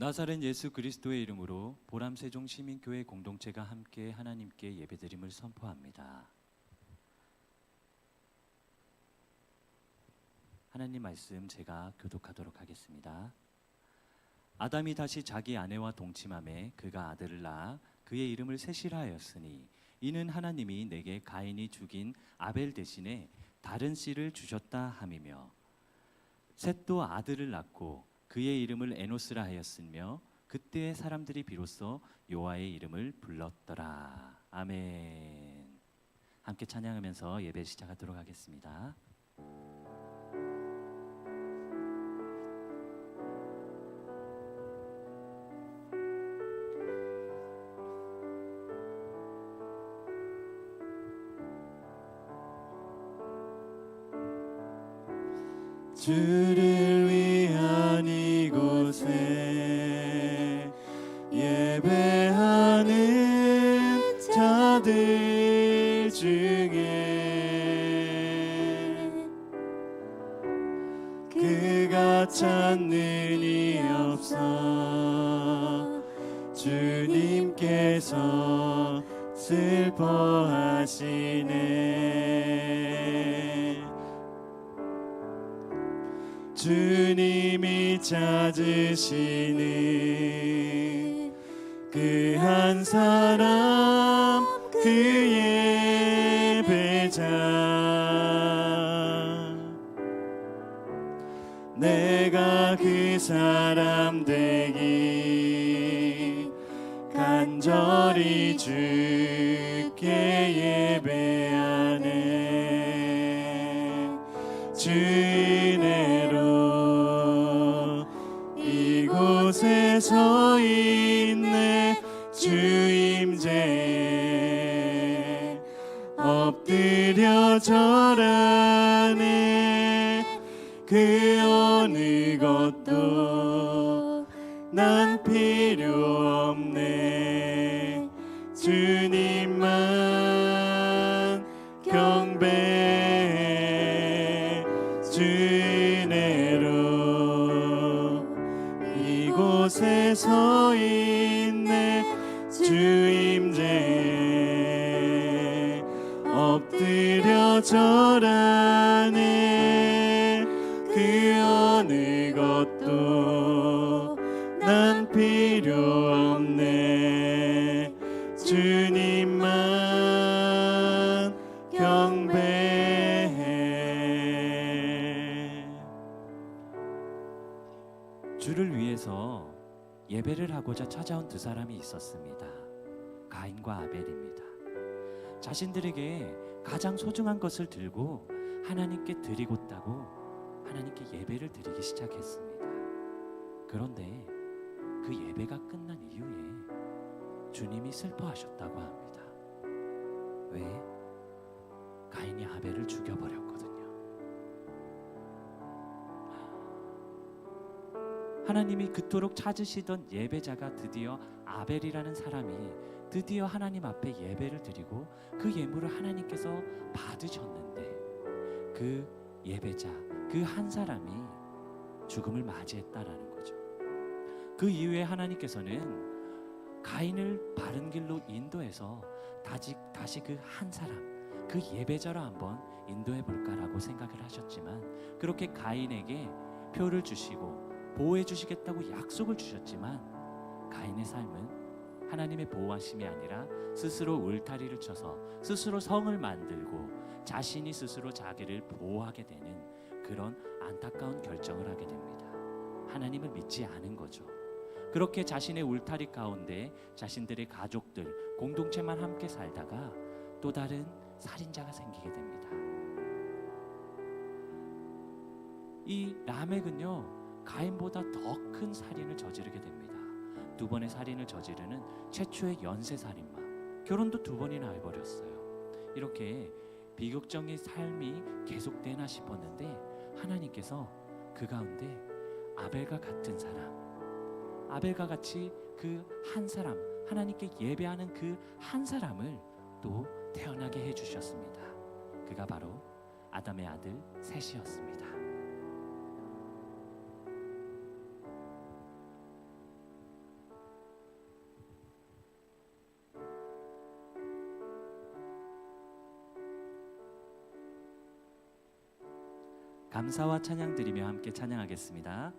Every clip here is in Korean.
나사렛 예수 그리스도의 이름으로 보람세종 시민교회 공동체가 함께 하나님께 예배드림을 선포합니다. 하나님 말씀 제가 교독하도록 하겠습니다. 아담이 다시 자기 아내와 동침함에 그가 아들을 낳아 그의 이름을 셋이라 하였으니 이는 하나님이 내게 가인이 죽인 아벨 대신에 다른 씨를 주셨다 함이며, 셋도 아들을 낳고 그의 이름을 에노스라 하였으며 그때의 사람들이 비로소 여호와의 이름을 불렀더라. 아멘. 함께 찬양하면서 예배 시작하도록 하겠습니다. 주를 위한 이곳에 예배하는 자들 중에 그가 찾는 이 없어 주님께서 슬퍼하시네. 주님이 찾으시는 그 한 사람, 그 예배자, 내가 그 사람 되기 간절히 주께 예배하네. 주의 은혜로 이곳에 서 있네. 주 임재에 엎드려 절하네. 그 어느 것도 난 필요 없네. 주님만 경배해. 주 은혜로 이곳에 서 있네. 주 임재에 엎드려 절하네. 그 어느 것도 난 필요 없네. 주님만 경배해. 주를 위해서 예배를 하고자 찾아온 두 사람이 있었습니다. 가인과 아벨입니다. 자신들에게 가장 소중한 것을 들고 하나님께 드리고따고 하나님께 예배를 드리기 시작했습니다. 그런데 그 예배가 끝난 이후에 주님이 슬퍼하셨다고 합니다. 왜? 가인이 아벨을 죽여버렸거든요. 하나님이 그토록 찾으시던 예배자가 드디어 아벨이라는 사람이 드디어 하나님 앞에 예배를 드리고 그 예물을 하나님께서 받으셨는데, 그 예배자, 그 한 사람이 죽음을 맞이했다라는 거죠. 그 이후에 하나님께서는 가인을 바른 길로 인도해서 다시 그 한 사람, 그 예배자로 한번 인도해 볼까라고 생각을 하셨지만, 그렇게 가인에게 표를 주시고 보호해 주시겠다고 약속을 주셨지만, 가인의 삶은 하나님의 보호하심이 아니라 스스로 울타리를 쳐서 스스로 성을 만들고 자신이 스스로 자기를 보호하게 되는 그런 안타까운 결정을 하게 됩니다. 하나님을 믿지 않은 거죠. 그렇게 자신의 울타리 가운데 자신들의 가족들, 공동체만 함께 살다가 또 다른 살인자가 생기게 됩니다. 이 라멕은요, 가인보다 더 큰 살인을 저지르게 됩니다. 2번의 살인을 저지르는 최초의 연쇄살인마, 결혼도 2번이나 해버렸어요. 이렇게 비극적인 삶이 계속되나 싶었는데, 하나님께서 그 가운데 아벨과 같은 사람, 아벨과 같이 그 한 사람, 하나님께 예배하는 그 한 사람을 또 태어나게 해주셨습니다. 그가 바로 아담의 아들 셋이었습니다. 감사와 찬양 드리며 함께 찬양하겠습니다.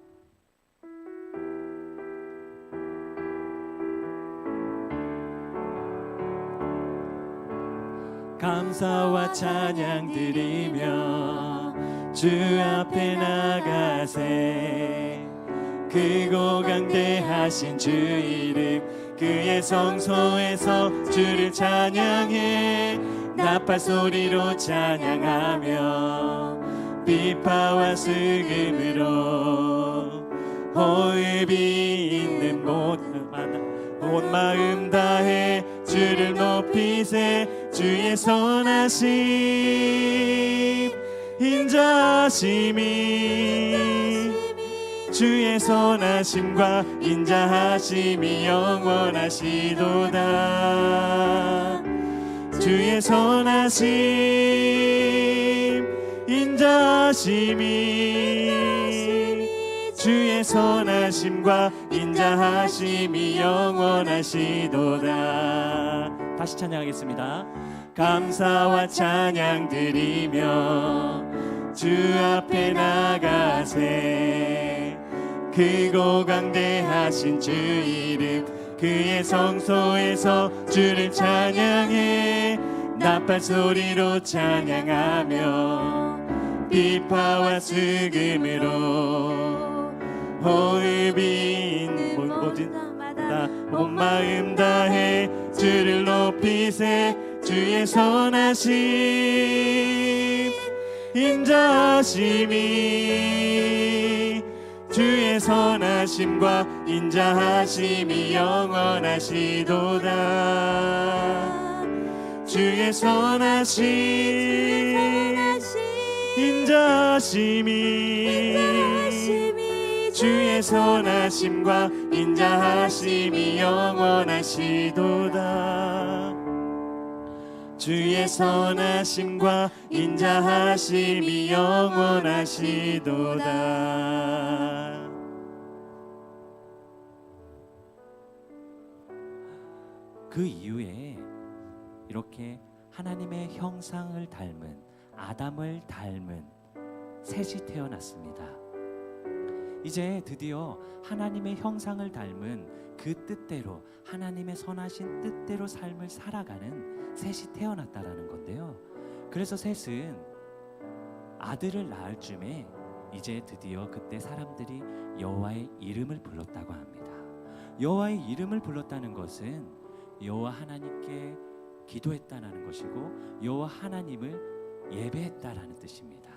감사와 찬양 드리며 주 앞에 나가세. 크고 강대하신 주 이름 그의 성소에서 주를 찬양해. 나팔 소리로 찬양하며 비파와 슬금으로 호흡이 있는 온 마음 다해 주를 높이세. 주의 선하심 인자하심이 주의 선하심과 인자하심이 영원하시도다. 주의 선하심 인자하심이 주의 선하심과 인자하심이 영원하시도다. 다시 찬양하겠습니다. 감사와 찬양 드리며 주 앞에 나가세. 크고 강대하신 주 이름 그의 성소에서 주를 찬양해. 나팔 소리로 찬양하며 비파와 슬금으로 호흡이 있는 온 마음 다해 주를 높이세. 주의 선하심 인자하심이 주의 선하심과 인자하심이 영원하시도다. 주의 선하심 인자하심이 주의 선하심과 인자하심이 영원하시도다. 주의 선하심과 인자하심이 영원하시도다. 그 이후에 이렇게 하나님의 형상을 닮은 아담을 닮은 셋이 태어났습니다. 이제 드디어 하나님의 형상을 닮은 그 뜻대로 하나님의 선하신 뜻대로 삶을 살아가는 셋이 태어났다라는 건데요. 그래서 셋은 아들을 낳을 쯤에 이제 드디어 그때 사람들이 여호와의 이름을 불렀다고 합니다. 여호와의 이름을 불렀다는 것은 여호와 하나님께 기도했다라는 것이고 여호와 하나님을 예배했다라는 뜻입니다.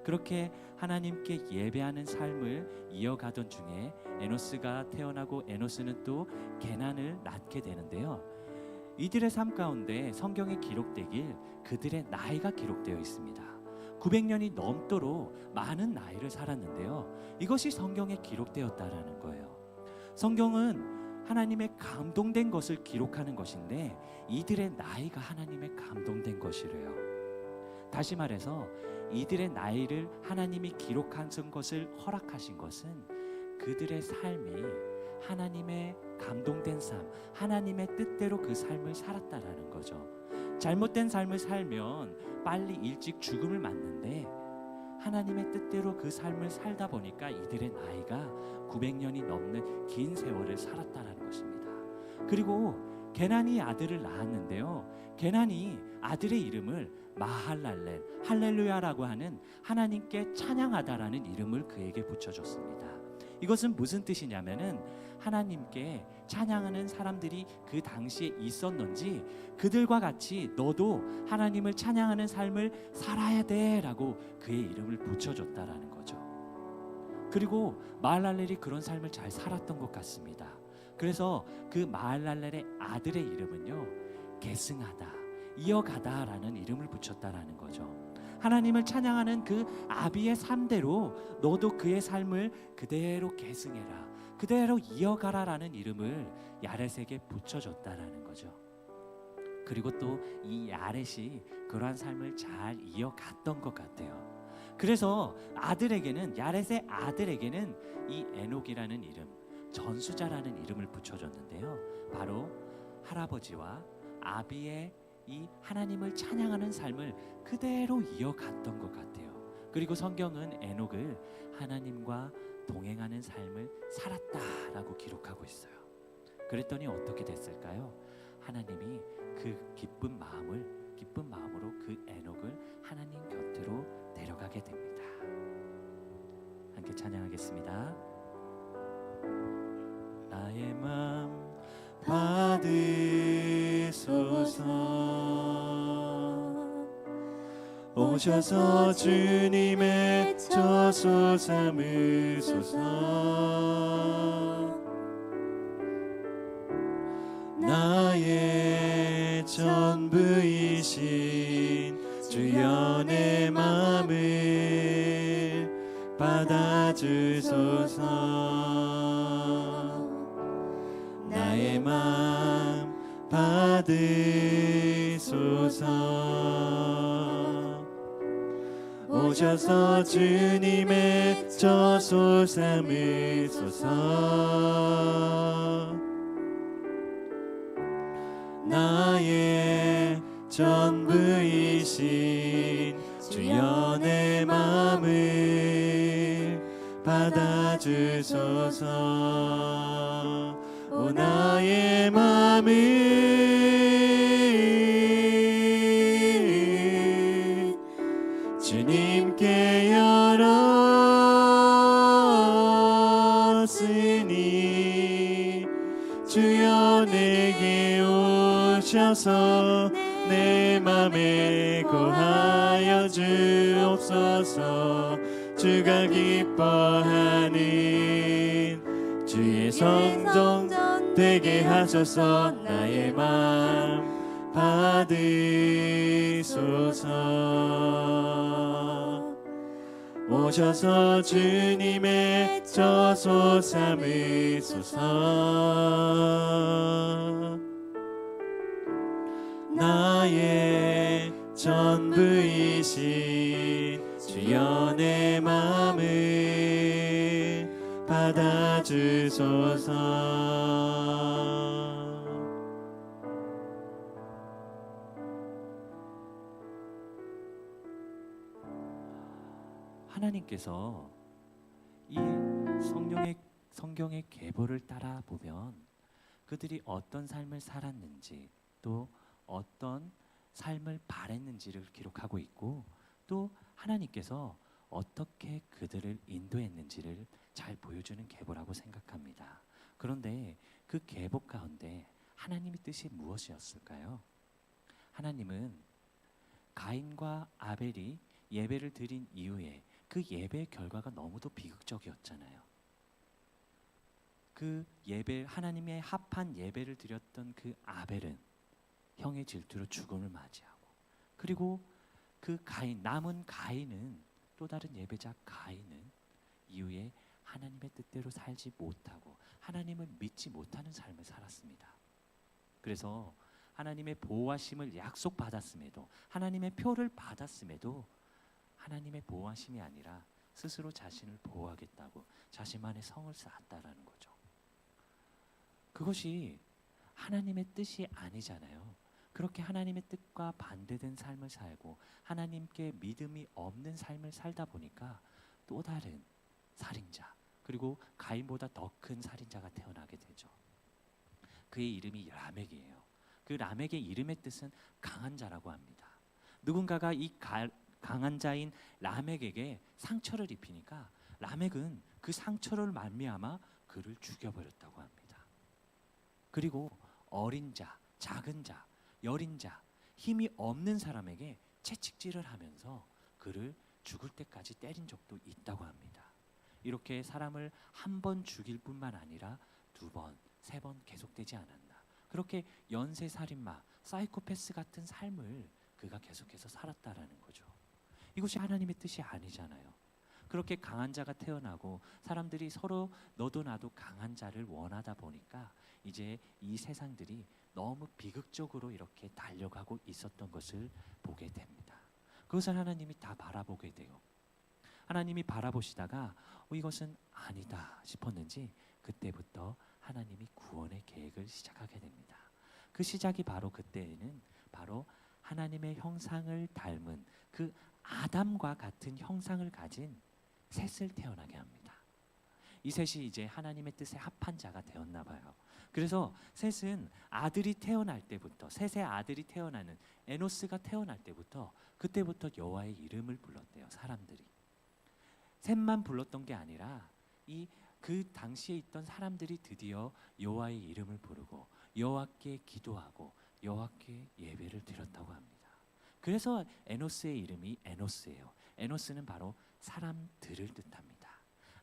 그렇게 하나님께 예배하는 삶을 이어가던 중에 에노스가 태어나고 에노스는 또 게난을 낳게 되는데요. 이들의 삶 가운데 성경에 기록되길 그들의 나이가 기록되어 있습니다. 900년이 넘도록 많은 나이를 살았는데요. 이것이 성경에 기록되었다라는 거예요. 성경은 하나님의 감동된 것을 기록하는 것인데 이들의 나이가 하나님의 감동된 것이래요. 다시 말해서 이들의 나이를 하나님이 기록하신 것을 허락하신 것은 그들의 삶이 하나님의 감동된 삶, 하나님의 뜻대로 그 삶을 살았다라는 거죠. 잘못된 삶을 살면 빨리 일찍 죽음을 맞는데 하나님의 뜻대로 그 삶을 살다 보니까 이들의 나이가 900년이 넘는 긴 세월을 살았다라는 것입니다. 그리고 게난이 아들을 낳았는데요. 게난이 아들의 이름을 마할랄렐, 할렐루야라고 하는 하나님께 찬양하다라는 이름을 그에게 붙여줬습니다. 이것은 무슨 뜻이냐면은 하나님께 찬양하는 사람들이 그 당시에 있었는지 그들과 같이 너도 하나님을 찬양하는 삶을 살아야 돼라고 그의 이름을 붙여줬다라는 거죠. 그리고 마할랄렐이 그런 삶을 잘 살았던 것 같습니다. 그래서 그 마할랄렐의 아들의 이름은요, 계승하다, 이어가다라는 이름을 붙였다라는 거죠. 하나님을 찬양하는 그 아비의 삶대로 너도 그의 삶을 그대로 계승해라, 그대로 이어가라라는 이름을 야렛에게 붙여줬다라는 거죠. 그리고 또 이 야렛이 그러한 삶을 잘 이어갔던 것 같아요. 그래서 아들에게는, 야렛의 아들에게는 이 에녹이라는 이름, 전수자라는 이름을 붙여줬는데요. 바로 할아버지와 아비의 이 하나님을 찬양하는 삶을 그대로 이어갔던 것 같아요. 그리고 성경은 에녹을 하나님과 동행하는 삶을 살았다라고 기록하고 있어요. 그랬더니 어떻게 됐을까요? 하나님이 그 기쁜 마음으로 그 에녹을 하나님 곁으로 데려가게 됩니다. 함께 찬양하겠습니다. 나의 맘 받으소서. 오셔서 주님의 저소 삼으소서. 나의 전부이신 주여 내 맘을 받아주소서. 나의 맘 받으소서. 오셔서 주님의 저소 삼으소서. 나의 전부이신 주여 내 맘을 받아주소서. 오 나의 맘을 주님께 열었으니 주여 내게 오셔서 내 맘에 거하여 주옵소서. 주가 기뻐하는 주의 성전 되게 하소서. 나의 맘 받으소서. 오셔서 주님의 저소 삼으소서. 나의 전부이신 주여 내 맘을 받아주소서. 하나님께서 이 성경의 계보를 따라 보면 그들이 어떤 삶을 살았는지 또 어떤 삶을 바랬는지를 기록하고 있고 또 하나님께서 어떻게 그들을 인도했는지를 잘 보여주는 계보라고 생각합니다. 그런데 그 계보 가운데 하나님의 뜻이 무엇이었을까요? 하나님은 가인과 아벨이 예배를 드린 이후에 그 예배의 결과가 너무도 비극적이었잖아요. 그 예배, 하나님의 합한 예배를 드렸던 그 아벨은 형의 질투로 죽음을 맞이하고, 그리고 그 가인, 남은 가인은 또 다른 예배자 가인은 이후에 하나님의 뜻대로 살지 못하고 하나님을 믿지 못하는 삶을 살았습니다. 그래서 하나님의 보호하심을 약속받았음에도, 하나님의 표를 받았음에도 하나님의 보호하심이 아니라 스스로 자신을 보호하겠다고 자신만의 성을 쌓았다라는 거죠. 그것이 하나님의 뜻이 아니잖아요. 그렇게 하나님의 뜻과 반대된 삶을 살고 하나님께 믿음이 없는 삶을 살다 보니까 또 다른 살인자, 그리고 가인보다 더 큰 살인자가 태어나게 되죠. 그의 이름이 라멕이에요. 그 라멕의 이름의 뜻은 강한 자라고 합니다. 누군가가 이 강한 자인 라멕에게 상처를 입히니까 라멕은 그 상처를 말미암아 그를 죽여버렸다고 합니다. 그리고 어린 자, 작은 자, 여린 자, 힘이 없는 사람에게 채찍질을 하면서 그를 죽을 때까지 때린 적도 있다고 합니다. 이렇게 사람을 한 번 죽일 뿐만 아니라 두 번, 세 번 계속되지 않았나. 그렇게 연쇄살인마, 사이코패스 같은 삶을 그가 계속해서 살았다라는 거죠. 이것이 하나님의 뜻이 아니잖아요. 그렇게 강한 자가 태어나고 사람들이 서로 너도 나도 강한 자를 원하다 보니까 이제 이 세상들이 너무 비극적으로 이렇게 달려가고 있었던 것을 보게 됩니다. 그것을 하나님이 다 바라보게 돼요. 하나님이 바라보시다가 이것은 아니다 싶었는지 그때부터 하나님이 구원의 계획을 시작하게 됩니다. 그 시작이 바로 그때에는 바로 하나님의 형상을 닮은 그 아담과 같은 형상을 가진 셋을 태어나게 합니다. 이 셋이 이제 하나님의 뜻에 합한 자가 되었나 봐요. 그래서 셋은 아들이 태어날 때부터, 셋의 아들이 태어나는 에노스가 태어날 때부터, 그때부터 여호와의 이름을 불렀대요. 사람들이 셋만 불렀던 게 아니라 그 당시에 있던 사람들이 드디어 여호와의 이름을 부르고 여호와께 기도하고 여호와께 예배를 드렸다고 합니다. 그래서 에노스의 이름이 에노스예요. 에노스는 바로 사람들을 뜻합니다.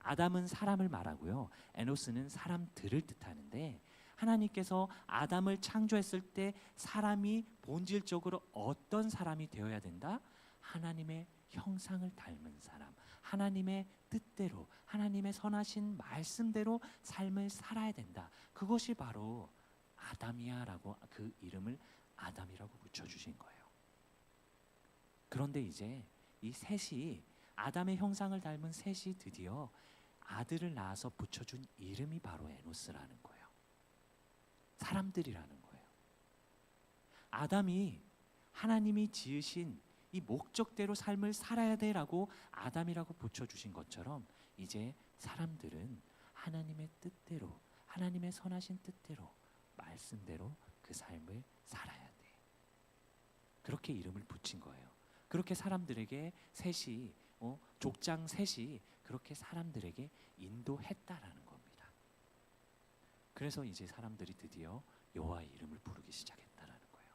아담은 사람을 말하고요, 에노스는 사람들을 뜻하는데, 하나님께서 아담을 창조했을 때 사람이 본질적으로 어떤 사람이 되어야 된다? 하나님의 형상을 닮은 사람, 하나님의 뜻대로, 하나님의 선하신 말씀대로 삶을 살아야 된다. 그것이 바로 아담이야라고 그 이름을 아담이라고 붙여주신 거예요. 그런데 이제 이 셋이, 아담의 형상을 닮은 셋이 드디어 아들을 낳아서 붙여준 이름이 바로 에노스라는 거예요. 사람들이라는 거예요. 아담이 하나님이 지으신 이 목적대로 삶을 살아야 돼라고 아담이라고 붙여주신 것처럼, 이제 사람들은 하나님의 뜻대로, 하나님의 선하신 뜻대로, 말씀대로 그 삶을 살아야 돼. 그렇게 이름을 붙인 거예요. 그렇게 사람들에게 셋이, 족장 셋이 그렇게 사람들에게 인도했다라는 겁니다. 그래서 이제 사람들이 드디어 여호와의 이름을 부르기 시작했다라는 거예요.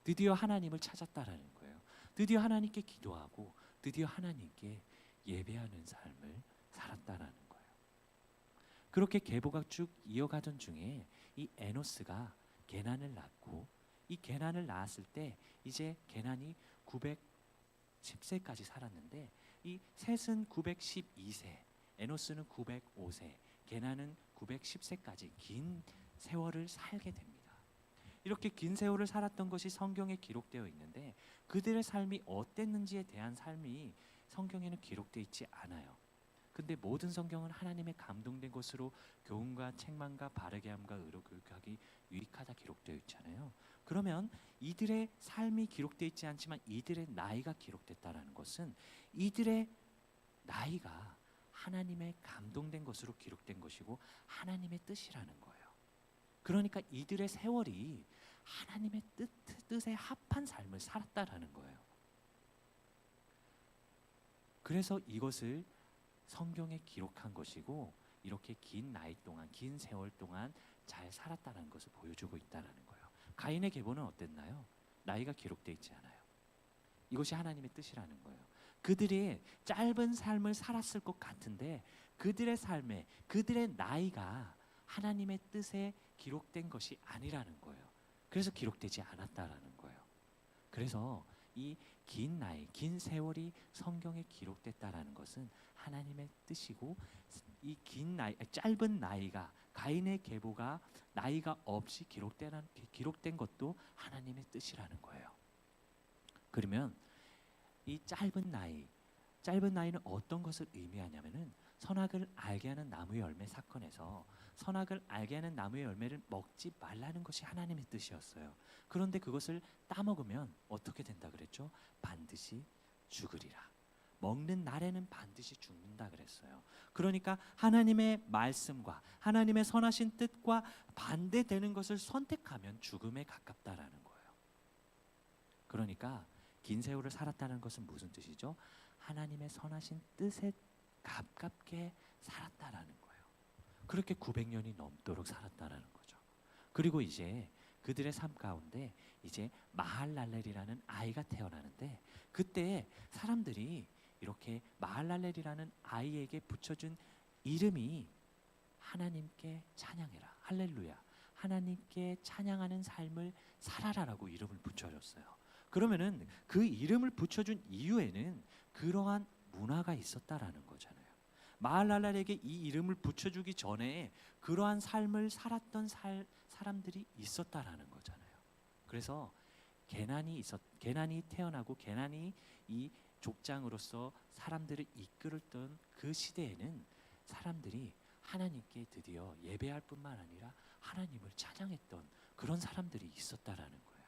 드디어 하나님을 찾았다라는 거예요. 드디어 하나님께 기도하고 드디어 하나님께 예배하는 삶을 살았다라는 거예요. 그렇게 계보가 쭉 이어가던 중에 이 에노스가 게난을 낳고, 이 게난을 낳았을 때 이제 게난이 910세까지 살았는데, 이 셋은 912세, 에노스는 905세, 게난은 910세까지 긴 세월을 살게 됩니다. 이렇게 긴 세월을 살았던 것이 성경에 기록되어 있는데, 그들의 삶이 어땠는지에 대한 삶이 성경에는 기록되어 있지 않아요. 근데 모든 성경은 하나님의 감동된 것으로 교훈과 책망과 바르게 함과 의로 교육하기 유익하다 기록되어 있잖아요. 그러면 이들의 삶이 기록되어 있지 않지만 이들의 나이가 기록됐다라는 것은 이들의 나이가 하나님의 감동된 것으로 기록된 것이고 하나님의 뜻이라는 거예요. 그러니까 이들의 세월이 하나님의 뜻에 합한 삶을 살았다라는 거예요. 그래서 이것을 성경에 기록한 것이고, 이렇게 긴 나이 동안, 긴 세월 동안 잘 살았다는 것을 보여주고 있다는 거예요. 가인의 계보는 어땠나요? 나이가 기록되어 있지 않아요. 이것이 하나님의 뜻이라는 거예요. 그들이 짧은 삶을 살았을 것 같은데 그들의 삶에, 그들의 나이가 하나님의 뜻에 기록된 것이 아니라는 거예요. 그래서 기록되지 않았다라는 거예요. 그래서 이 긴 나이, 긴 세월이 성경에 기록됐다라는 것은 하나님의 뜻이고, 이 긴 나이, 짧은 나이가, 가인의 계보가 나이가 없이 기록된 것도 하나님의 뜻이라는 거예요. 그러면 이 짧은 나이는 어떤 것을 의미하냐면은, 선악을 알게 하는 나무의 열매 사건에서 선악을 알게 하는 나무의 열매를 먹지 말라는 것이 하나님의 뜻이었어요. 그런데 그것을 따먹으면 어떻게 된다 그랬죠? 반드시 죽으리라. 먹는 날에는 반드시 죽는다 그랬어요. 그러니까 하나님의 말씀과 하나님의 선하신 뜻과 반대되는 것을 선택하면 죽음에 가깝다라는 거예요. 그러니까 긴 세월을 살았다는 것은 무슨 뜻이죠? 하나님의 선하신 뜻에 가깝게 살았다라는 거예요. 그렇게 900년이 넘도록 살았다라는 거죠. 그리고 이제 그들의 삶 가운데 이제 마할랄렐이라는 아이가 태어나는데, 그때 사람들이 이렇게 마할랄렐이라는 아이에게 붙여준 이름이 하나님께 찬양해라, 할렐루야, 하나님께 찬양하는 삶을 살아라라고 이름을 붙여줬어요. 그러면은 그 이름을 붙여준 이유에는 그러한 문화가 있었다라는 거잖아요. 마할랄렐에게 이 이름을 붙여주기 전에 그러한 삶을 살았던 사람들이 있었다라는 거잖아요. 그래서 게난이 태어나고 게난이 이 족장으로서 사람들을 이끌었던 그 시대에는 사람들이 하나님께 드디어 예배할 뿐만 아니라 하나님을 찬양했던 그런 사람들이 있었다라는 거예요.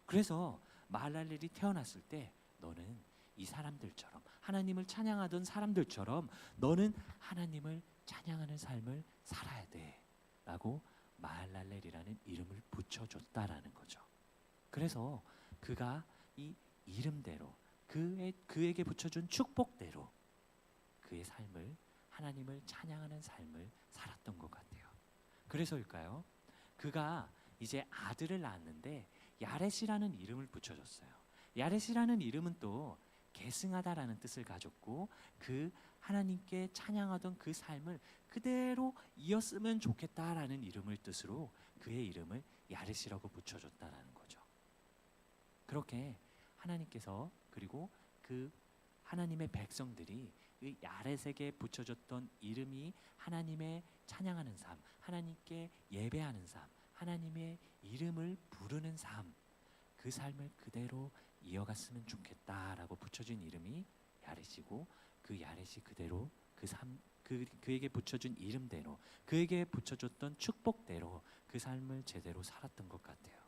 그래서 마할랄렐이 태어났을 때 너는 이 사람들처럼, 하나님을 찬양하던 사람들처럼 너는 하나님을 찬양하는 삶을 살아야 돼 라고 마할랄렐이라는 이름을 붙여줬다라는 거죠. 그래서 그가 이 이름대로 그에게 붙여준 축복대로 그의 삶을, 하나님을 찬양하는 삶을 살았던 것 같아요. 그래서일까요? 그가 이제 아들을 낳았는데 야렛이라는 이름을 붙여줬어요. 야렛이라는 이름은 또 계승하다라는 뜻을 가졌고, 그 하나님께 찬양하던 그 삶을 그대로 이었으면 좋겠다라는 이름을 뜻으로 그의 이름을 야렛이라고 붙여줬다라는 거죠. 그렇게 하나님께서, 그리고 그 하나님의 백성들이 그 야렛에게 붙여줬던 이름이 하나님의 찬양하는 삶, 하나님께 예배하는 삶, 하나님의 이름을 부르는 삶, 그 삶을 그대로 이어갔으면 좋겠다라고 붙여준 이름이 야렛이고, 그 야렛이 그대로 그에게 붙여준 이름대로, 그에게 붙여줬던 축복대로 그 삶을 제대로 살았던 것 같아요.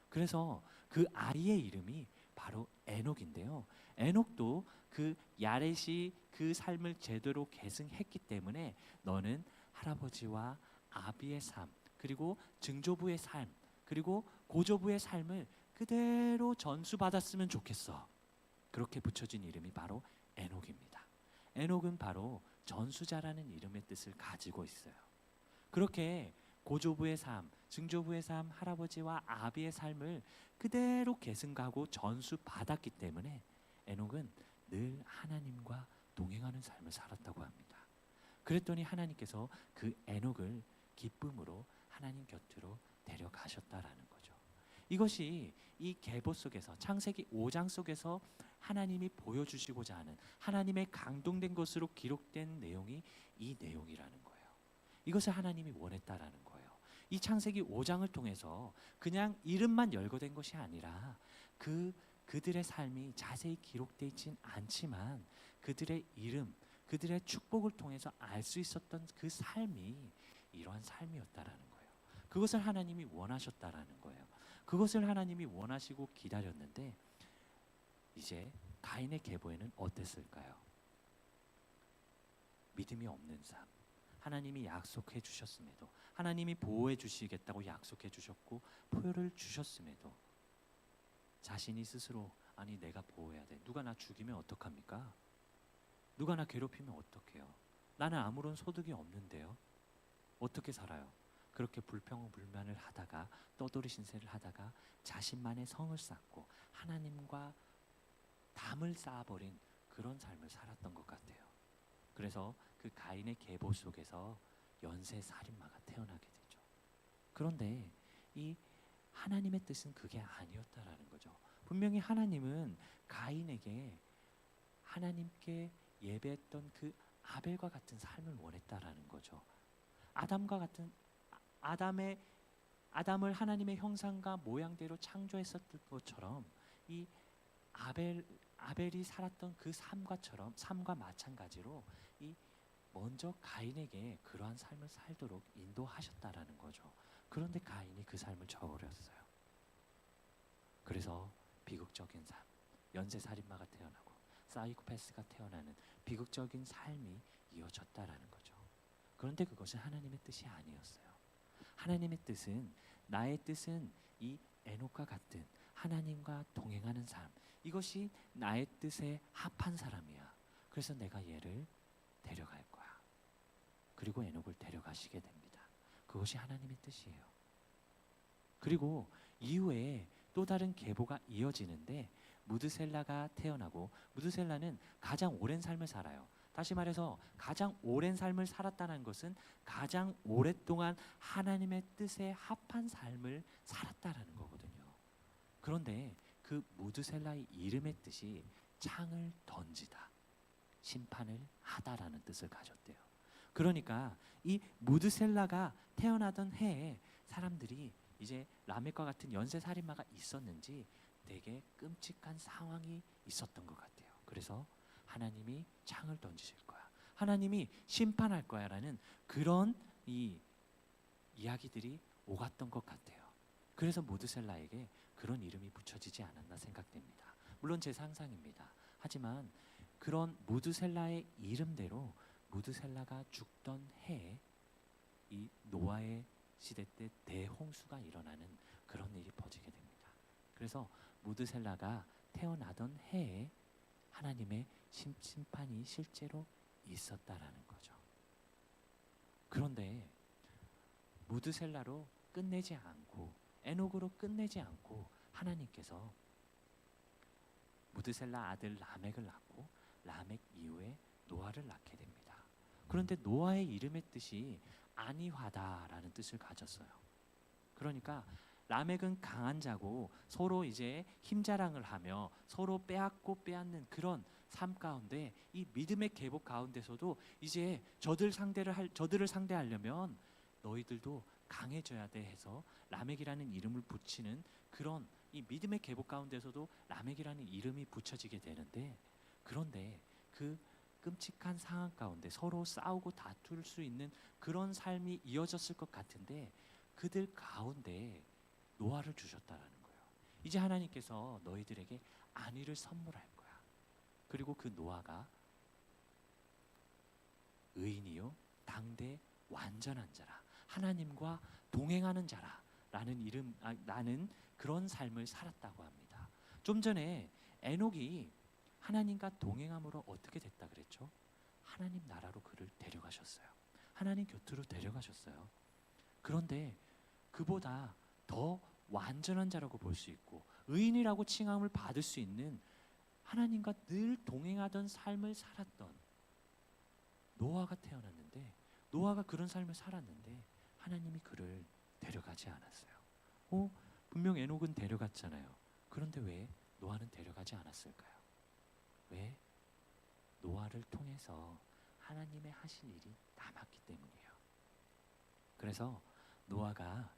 그래서 그 아이의 이름이 바로 에녹인데요. 에녹도 그 야렛이 그 삶을 제대로 계승했기 때문에 너는 할아버지와 아비의 삶, 그리고 증조부의 삶, 그리고 고조부의 삶을 그대로 전수받았으면 좋겠어. 그렇게 붙여진 이름이 바로 에녹입니다. 에녹은 바로 전수자라는 이름의 뜻을 가지고 있어요. 그렇게 고조부의 삶, 증조부의 삶, 할아버지와 아비의 삶을 그대로 계승하고 전수받았기 때문에 에녹은 늘 하나님과 동행하는 삶을 살았다고 합니다. 그랬더니 하나님께서 그 에녹을 기쁨으로 하나님 곁으로 데려가셨다라는 거죠. 이것이 이 계보 속에서, 창세기 5장 속에서 하나님이 보여주시고자 하는, 하나님의 강동된 것으로 기록된 내용이 이 내용이라는 거예요. 이것을 하나님이 원했다라는 거예요. 이 창세기 5장을 통해서 그냥 이름만 열거된 것이 아니라 그들의 삶이 자세히 기록되어 있진 않지만 그들의 이름, 그들의 축복을 통해서 알 수 있었던 그 삶이 이러한 삶이었다라는 거예요. 그것을 하나님이 원하셨다라는 거예요. 그것을 하나님이 원하시고 기다렸는데, 이제 가인의 계보에는 어땠을까요? 믿음이 없는 삶. 하나님이 약속해 주셨음에도, 하나님이 보호해 주시겠다고 약속해 주셨고 표를 주셨음에도 자신이 스스로, 아니 내가 보호해야 돼, 누가 나 죽이면 어떡합니까? 누가 나 괴롭히면 어떡해요? 나는 아무런 소득이 없는데요. 어떻게 살아요? 그렇게 불평불만을 하다가 떠돌이 신세를 하다가 자신만의 성을 쌓고 하나님과 담을 쌓아버린 그런 삶을 살았던 것 같아요. 그래서 그 가인의 계보 속에서 연쇄 살인마가 태어나게 되죠. 그런데 이 하나님의 뜻은 그게 아니었다라는 거죠. 분명히 하나님은 가인에게 하나님께 예배했던 그 아벨과 같은 삶을 원했다라는 거죠. 아담을 하나님의 형상과 모양대로 창조했었던 것처럼 이 아벨이 살았던 그 삶과 마찬가지로 이 먼저 가인에게 그러한 삶을 살도록 인도하셨다라는 거죠. 그런데 가인이 그 삶을 저버렸어요. 그래서 비극적인 삶, 연쇄살인마가 태어나고 사이코패스가 태어나는 비극적인 삶이 이어졌다라는 거죠. 그런데 그것은 하나님의 뜻이 아니었어요. 하나님의 뜻은, 나의 뜻은 이 에녹과 같은 하나님과 동행하는 삶, 이것이 나의 뜻에 합한 사람이야. 그래서 내가 얘를 데려갈 거야. 그리고 에녹을 데려가시게 됩니다. 그것이 하나님의 뜻이에요. 그리고 이후에 또 다른 계보가 이어지는데 무드셀라가 태어나고, 무드셀라는 가장 오랜 삶을 살아요. 다시 말해서 가장 오랜 삶을 살았다는 것은 가장 오랫동안 하나님의 뜻에 합한 삶을 살았다라는 거거든요. 그런데 그 무드셀라의 이름의 뜻이 창을 던지다, 심판을 하다라는 뜻을 가졌대요. 그러니까 이 무드셀라가 태어나던 해에 사람들이 이제 라멕과 같은 연쇄살인마가 있었는지 되게 끔찍한 상황이 있었던 것 같아요. 그래서 하나님이 창을 던지실 거야, 하나님이 심판할 거야 라는 그런 이야기들이 오갔던 것 같아요. 그래서 무드셀라에게 그런 이름이 붙여지지 않았나 생각됩니다. 물론 제 상상입니다. 하지만 그런 무드셀라의 이름대로 무드셀라가 죽던 해에 이 노아의 시대 때 대홍수가 일어나는 그런 일이 벌어지게 됩니다. 그래서 무드셀라가 태어나던 해에 하나님의 심판이 실제로 있었다라는 거죠. 그런데 무드셀라로 끝내지 않고 에녹으로 끝내지 않고 하나님께서 무드셀라 아들 라멕을 낳고 라멕 이후에 노아를 낳게 됩니다. 그런데 노아의 이름의 뜻이 안위하다라는 뜻을 가졌어요. 그러니까 라멕은 강한 자고 서로 이제 힘자랑을 하며 서로 빼앗고 빼앗는 그런 삶 가운데 이 믿음의 계복 가운데서도 이제 저들을 상대하려면 너희들도 강해져야 돼 해서 라멕이라는 이름을 붙이는 그런 이 믿음의 계복 가운데서도 라멕이라는 이름이 붙여지게 되는데, 그런데 그 끔찍한 상황 가운데 서로 싸우고 다툴 수 있는 그런 삶이 이어졌을 것 같은데 그들 가운데 노아를 주셨다라는 거예요. 이제 하나님께서 너희들에게 안위를 선물할 거야. 그리고 그 노아가 의인이요 당대 완전한 자라, 하나님과 동행하는 자라 라는 그런 삶을 살았다고 합니다. 좀 전에 에녹이 하나님과 동행함으로 어떻게 됐다 그랬죠? 하나님 나라로 그를 데려가셨어요. 하나님 곁으로 데려가셨어요. 그런데 그보다 더 완전한 자라고 볼 수 있고 의인이라고 칭함을 받을 수 있는, 하나님과 늘 동행하던 삶을 살았던 노아가 태어났는데, 노아가 그런 삶을 살았는데 하나님이 그를 데려가지 않았어요. 분명 에녹은 데려갔잖아요. 그런데 왜 노아는 데려가지 않았을까요? 왜? 노아를 통해서 하나님의 하실 일이 남았기 때문이에요. 그래서 노아가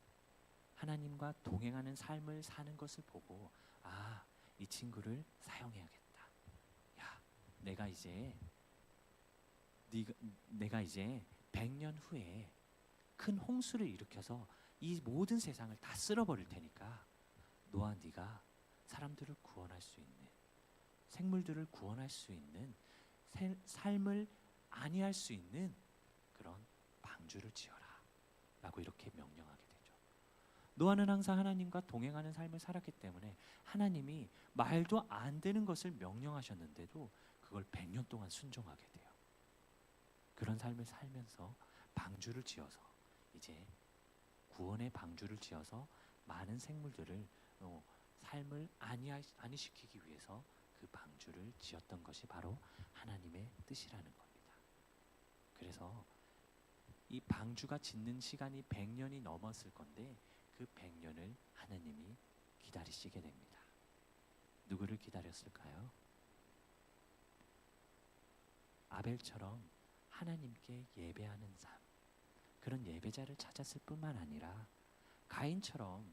하나님과 동행하는 삶을 사는 것을 보고, 이 친구를 사용해야겠다. 야, 내가 이제 100년 후에 큰 홍수를 일으켜서 이 모든 세상을 다 쓸어버릴 테니까 노아, 네가 사람들을 구원할 수 있는, 생물들을 구원할 수 있는, 삶을 안위할 수 있는 그런 방주를 지어라 라고 이렇게 명령하게 되죠. 노아는 항상 하나님과 동행하는 삶을 살았기 때문에 하나님이 말도 안 되는 것을 명령하셨는데도 그걸 100년 동안 순종하게 돼요. 그런 삶을 살면서 방주를 지어서 이제 구원의 방주를 지어서 많은 생물들을 삶을 안위시키기 위해서 그 방주를 지었던 것이 바로 하나님의 뜻이라는 겁니다. 그래서 이 방주가 짓는 시간이 100년이 넘었을 건데 그 100년을 하나님이 기다리시게 됩니다. 누구를 기다렸을까요? 아벨처럼 하나님께 예배하는 삶, 그런 예배자를 찾았을 뿐만 아니라 가인처럼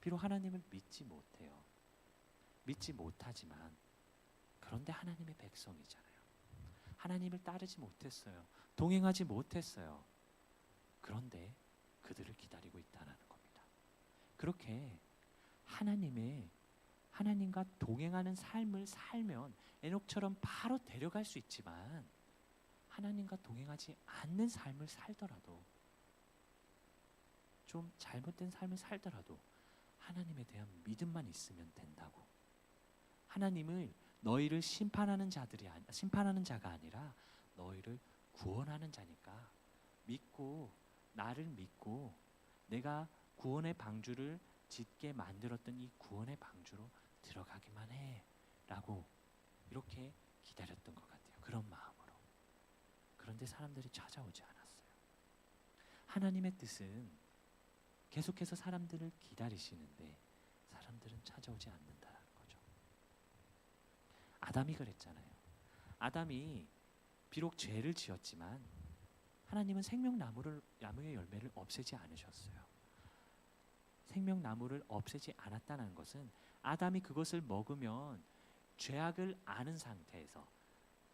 비록 하나님을 믿지 못해요. 믿지 못하지만 그런데 하나님의 백성이잖아요. 하나님을 따르지 못했어요. 동행하지 못했어요. 그런데 그들을 기다리고 있다는 겁니다. 그렇게 하나님과 동행하는 삶을 살면 에녹처럼 바로 데려갈 수 있지만, 하나님과 동행하지 않는 삶을 살더라도, 좀 잘못된 삶을 살더라도 하나님에 대한 믿음만 있으면 된다고. 하나님을 너희를 심판하는 자가 아니라 너희를 구원하는 자니까 나를 믿고 내가 구원의 방주를 짓게 만들었던 이 구원의 방주로 들어가기만 해 라고 이렇게 기다렸던 것 같아요. 그런 마음으로. 그런데 사람들이 찾아오지 않았어요. 하나님의 뜻은 계속해서 사람들을 기다리시는데 사람들은 찾아오지 않는다는 거죠. 아담이 그랬잖아요. 아담이 비록 죄를 지었지만 하나님은 생명나무의 열매를 없애지 않으셨어요. 생명나무를 없애지 않았다는 것은 아담이 그것을 먹으면 죄악을 아는 상태에서,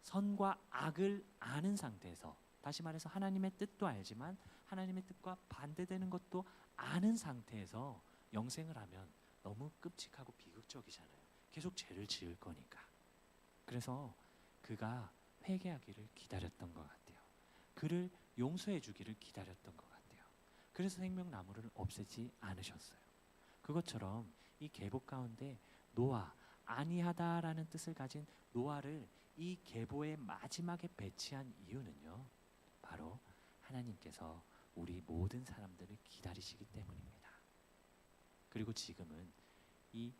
선과 악을 아는 상태에서, 다시 말해서 하나님의 뜻도 알지만 하나님의 뜻과 반대되는 것도 아는 상태에서 영생을 하면 너무 끔찍하고 비극적이잖아요. 계속 죄를 지을 거니까. 그래서 그가 회개하기를 기다렸던 것 같아요. 그를 용서해 주기를 기다렸던 것 같아요. 그래서 생명나무를 없애지 않으셨어요. 그것처럼 이 계보 가운데 노아, 아니하다라는 뜻을 가진 노아를 이 계보의 마지막에 배치한 이유는요, 바로 하나님께서 우리 모든 사람들을 기다리시기 때문입니다. 그리고 지금은 이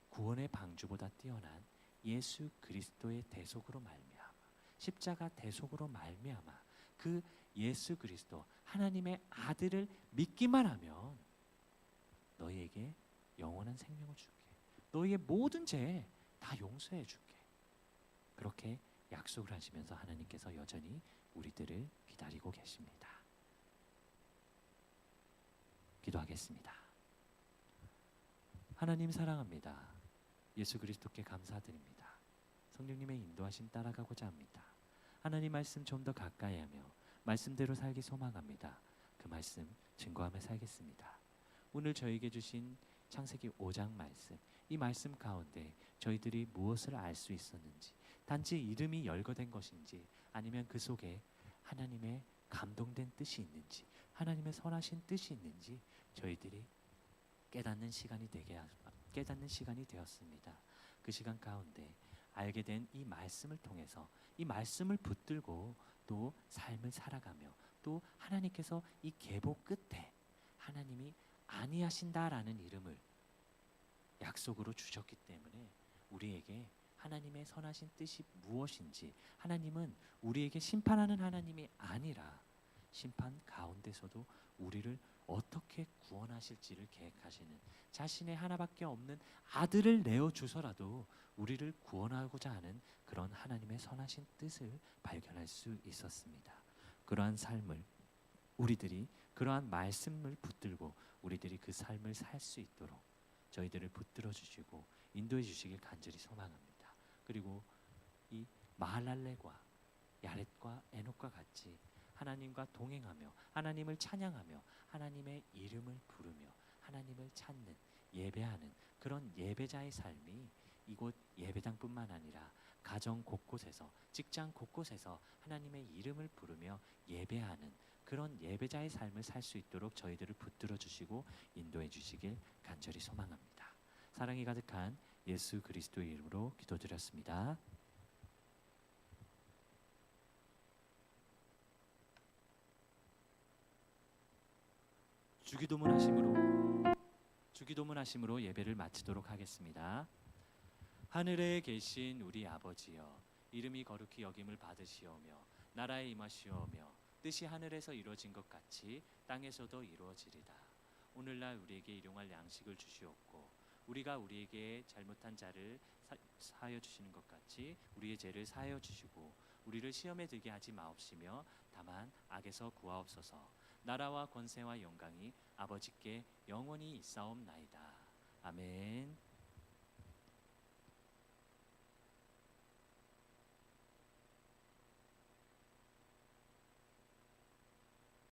구원의 방주보다 뛰어난 예수 그리스도의 대속으로 말미암아, 십자가 대속으로 말미암아 그 예수 그리스도 하나님의 아들을 믿기만 하면 너희에게 영원한 생명을 줄게, 너희의 모든 죄 다 용서해 줄게, 그렇게 약속을 하시면서 하나님께서 여전히 우리들을 기다리고 계십니다. 기도하겠습니다. 하나님 사랑합니다. 예수 그리스도께 감사드립니다. 성령님의 인도하심 따라가고자 합니다. 하나님 말씀 좀 더 가까이 하며 말씀대로 살기 소망합니다. 그 말씀 증거하며 살겠습니다. 오늘 저에게 주신 창세기 5장 말씀, 이 말씀 가운데 저희들이 무엇을 알 수 있었는지, 단지 이름이 열거된 것인지 아니면 그 속에 하나님의 감동된 뜻이 있는지, 하나님의 선하신 뜻이 있는지 저희들이 깨닫는 시간이 되었습니다. 그 시간 가운데 알게 된 이 말씀을 통해서 이 말씀을 붙들고 또 삶을 살아가며, 또 하나님께서 이 계보 끝에 하나님이 아니하신다라는 이름을 약속으로 주셨기 때문에 우리에게 하나님의 선하신 뜻이 무엇인지, 하나님은 우리에게 심판하는 하나님이 아니라 심판 가운데서도 우리를 어떻게 구원하실지를 계획하시는, 자신의 하나밖에 없는 아들을 내어주서라도 우리를 구원하고자 하는 그런 하나님의 선하신 뜻을 발견할 수 있었습니다. 그러한 삶을 우리들이, 그러한 말씀을 붙들고 우리들이 그 삶을 살 수 있도록 저희들을 붙들어 주시고 인도해 주시길 간절히 소망합니다. 그리고 이 마할랄레과 야렛과 에녹과 같이 하나님과 동행하며 하나님을 찬양하며 하나님의 이름을 부르며 하나님을 찾는, 예배하는 그런 예배자의 삶이 이곳 예배당뿐만 아니라 가정 곳곳에서, 직장 곳곳에서 하나님의 이름을 부르며 예배하는 그런 예배자의 삶을 살 수 있도록 저희들을 붙들어 주시고 인도해 주시길 간절히 소망합니다. 사랑이 가득한 예수 그리스도의 이름으로 기도드렸습니다. 주기도문 하심으로 예배를 마치도록 하겠습니다. 하늘에 계신 우리 아버지여, 이름이 거룩히 여김을 받으시오며 나라에 임하시오며 뜻이 하늘에서 이루어진 것 같이 땅에서도 이루어지리다. 오늘날 우리에게 일용할 양식을 주시옵고 우리가 우리에게 잘못한 자를 사하여 주시는 것 같이 우리의 죄를 사하여 주시고 우리를 시험에 들게 하지 마옵시며 다만 악에서 구하옵소서. 나라와 권세와 영광이 아버지께 영원히 있사옵나이다. 아멘.